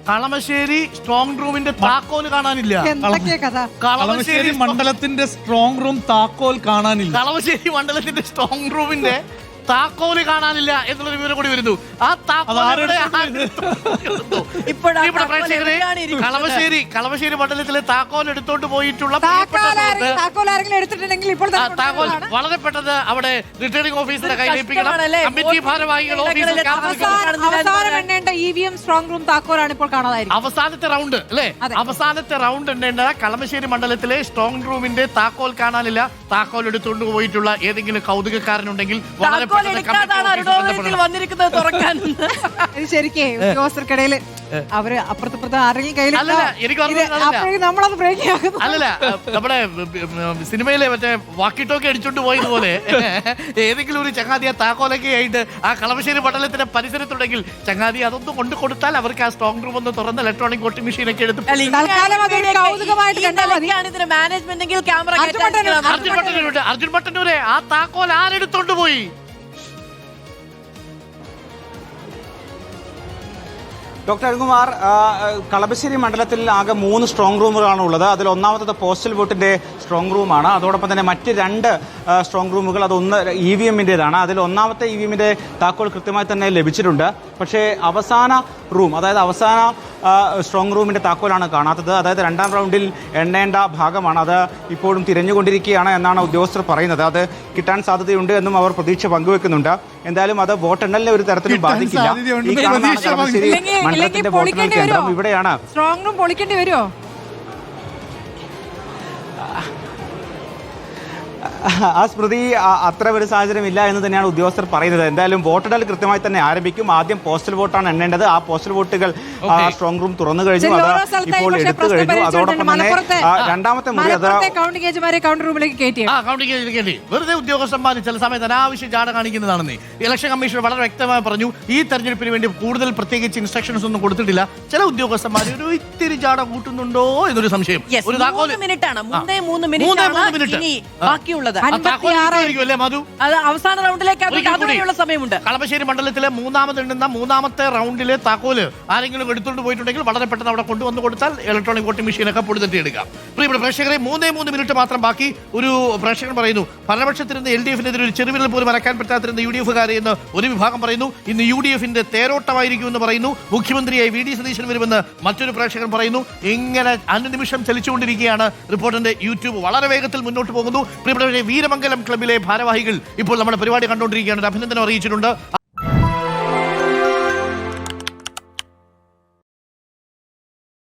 Kalamassery strong റൂമിന്റെ താക്കോല് കാണാനില്ല. കളമശ്ശേരി മണ്ഡലത്തിന്റെ സ്ട്രോങ് റൂം താക്കോൽ കാണാനില്ല. കളമശ്ശേരി മണ്ഡലത്തിന്റെ സ്ട്രോങ് റൂമിന്റെ താക്കോല് കാണാനില്ല എന്നുള്ളൊരു വിവരം കൂടി വരുന്നു. ആ കളമശ്ശേരി മണ്ഡലത്തിലെ താക്കോൽ എടുത്തോണ്ട് പോയിട്ടുള്ള വളരെ പെട്ടെന്ന് അവിടെ റിട്ടേണിംഗ് ഓഫീസറെ കയ്യിലേൽപ്പിക്കണം. കമ്മിറ്റി ഭാരവാഹികൾ അവസാനത്തെ റൗണ്ട് അല്ലെ, അവസാനത്തെ റൗണ്ട് എണ്ണേണ്ട കളമശ്ശേരി മണ്ഡലത്തിലെ സ്ട്രോങ് റൂമിന്റെ താക്കോൽ കാണാനില്ല. താക്കോൽ എടുത്തുകൊണ്ട് പോയിട്ടുള്ള ഏതെങ്കിലും കൗതുകക്കാരനുണ്ടെങ്കിൽ വളരെ വന്നിരിക്കുന്നത് തുറക്കാൻ ശരിക്കേ ഉദ്യോഗസ്ഥർക്കിടയിൽ അവര് അപ്പുറത്തപ്പുറത്ത് ആരെങ്കിലും കയ്യിൽ നമ്മളത് ബ്രേക്ക് അല്ലല്ല, നമ്മുടെ സിനിമയിലെ മറ്റേ വാക്കി ടോക്കി അടിച്ചോണ്ട് പോയതുപോലെ ഏതെങ്കിലും ഒരു ചങ്ങാതി ആ താക്കോലൊക്കെ ആയിട്ട് ആ കളമശ്ശേരി മണ്ഡലത്തിന്റെ പരിസരത്തുണ്ടെങ്കിൽ ചങ്ങാതി അതൊന്നും കൊണ്ടു കൊടുത്താൽ അവർക്ക് ആ സ്ട്രോങ് റൂം ഒന്ന് തുറന്ന് ഇലക്ട്രോണിക് വോട്ടിംഗ് മെഷീനൊക്കെ എടുത്ത് അർജുൻ മട്ടന്നൂരെ ആ താക്കോൽ ആരെടുത്തോണ്ട് പോയി? ഡോക്ടർ അരുൺകുമാർ, കളമശ്ശേരി മണ്ഡലത്തിൽ ആകെ 3 സ്ട്രോങ് റൂമുകളാണ് ഉള്ളത്. അതിൽ ഒന്നാമത്തത് പോസ്റ്റൽ വോട്ടിന്റെ സ്ട്രോങ് റൂമാണ്. അതോടൊപ്പം തന്നെ മറ്റ് 2 സ്ട്രോങ് റൂമുകൾ, അതൊന്ന് EVM-ന്റേതാണ്. അതിൽ ഒന്നാമത്തെ EVM-ന്റെ താക്കോൽ കൃത്യമായി തന്നെ ലഭിച്ചിട്ടുണ്ട്. പക്ഷേ അവസാന റൂം, അതായത് അവസാന സ്ട്രോങ് റൂമിന്റെ താക്കോലാണ് കാണാത്തത്. അതായത് 2ാം റൗണ്ടിൽ എണ്ണേണ്ട ഭാഗമാണ്. അത് ഇപ്പോഴും തിരഞ്ഞുകൊണ്ടിരിക്കുകയാണ് എന്നാണ് ഉദ്യോഗസ്ഥർ പറയുന്നത്. അത് കിട്ടാൻ സാധ്യതയുണ്ട് എന്നും അവർ പ്രതീക്ഷ പങ്കുവെക്കുന്നുണ്ട്. എന്തായാലും അത് വോട്ടെണ്ണലിനെ ഒരു തരത്തിലും ബാധിക്കില്ല. ഈ കാണുന്ന കളമശ്ശേരി മണ്ഡലത്തിന്റെ വോട്ടെണ്ണൽ കേന്ദ്രം ഇവിടെയാണ്. സ്ട്രോങ് റൂം പൊളിക്കേണ്ടി വരുമോ? ആ സ്മൃതി, അത്ര ഒരു സാഹചര്യം ഇല്ല എന്ന് തന്നെയാണ് ഉദ്യോഗസ്ഥർ പറയുന്നത്. എന്തായാലും വോട്ടെണ്ണൽ കൃത്യമായി തന്നെ ആരംഭിക്കും. ആദ്യം പോസ്റ്റൽ വോട്ടാണ് എണ്ണേണ്ടത്. ആ പോസ്റ്റൽ വോട്ടുകൾ സ്ട്രോങ് റൂം തുറന്നു കഴിഞ്ഞു, അത് ഇപ്പോൾ എടുത്തു കഴിഞ്ഞു. അതോടൊപ്പം തന്നെ 2ാമത്തെ മുറി കൗണ്ടർ റൂമിലേക്ക് കയറ്റി. വെറുതെ ഉദ്യോഗസ്ഥന്മാർ ചില സമയത്ത് അനാവശ്യ ജാട കാണിക്കുന്നതാണെന്ന് ഇലക്ഷൻ കമ്മീഷൻ വളരെ വ്യക്തമായി പറഞ്ഞു. ഈ തെരഞ്ഞെടുപ്പിന് വേണ്ടി കൂടുതൽ പ്രത്യേകിച്ച് ഇൻസ്ട്രക്ഷൻസ് ഒന്നും കൊടുത്തിട്ടില്ല. ചില ഉദ്യോഗസ്ഥന്മാർ ഒരു ഇത്തിരി ജാട കൂട്ടുന്നുണ്ടോ എന്നൊരു സംശയം. ഒരു താക്കോല് അവസാന റൗണ്ടിലേക്ക് സമയമുണ്ട്. കളമശ്ശേരി മണ്ഡലത്തിലെ 3ാമത്തെ റൗണ്ടിലെ താക്കോല് ആരെങ്കിലും എടുത്തുകൊണ്ട് പോയിട്ടുണ്ടെങ്കിൽ വളരെ പെട്ടെന്ന് അവിടെ കൊണ്ടുവന്ന് കൊടുത്താൽ ഇലക്ട്രോണിക് വോട്ടിംഗ് മെഷീനൊക്കെ പൊടുതെത്തി എടുക്കാം. പ്രിയപ്പെട്ട പ്രേക്ഷകരെ, 3 മിനിറ്റ് മാത്രം ബാക്കി. ഒരു പ്രേക്ഷകൻ പറയുന്നു, ഭരണപക്ഷത്തിരുന്ന് LDF-നെതിരെ ഒരു ചെറുവിരൽ പോലും അനക്കാൻ പറ്റാത്തിരുന്ന UDF-കാരെ എന്ന് ഒരു വിഭാഗം പറയുന്നു. ഇന്ന് UDF-ന്റെ തേരോട്ടമായിരിക്കുമെന്ന് പറയുന്നു. മുഖ്യമന്ത്രിയായി VD സതീശൻ വരുമെന്ന് മറ്റൊരു പ്രേക്ഷകൻ പറയുന്നു. ഇങ്ങനെ അനുനിമിഷം ചലിച്ചുകൊണ്ടിരിക്കുകയാണ്. റിപ്പോർട്ടറിന്റെ യൂട്യൂബ് വളരെ വേഗത്തിൽ മുന്നോട്ട് പോകുന്നു. പ്രിയപ്പെട്ടവരെ, വീരമംഗലം ക്ലബിലെ ഭാരവാഹികൾ ഇപ്പോൾ നമ്മുടെ പരിപാടി കണ്ടുകൊണ്ടിരിക്കുകയാണ്. ഒരു അഭിനന്ദനം അറിയിച്ചിട്ടുണ്ട്.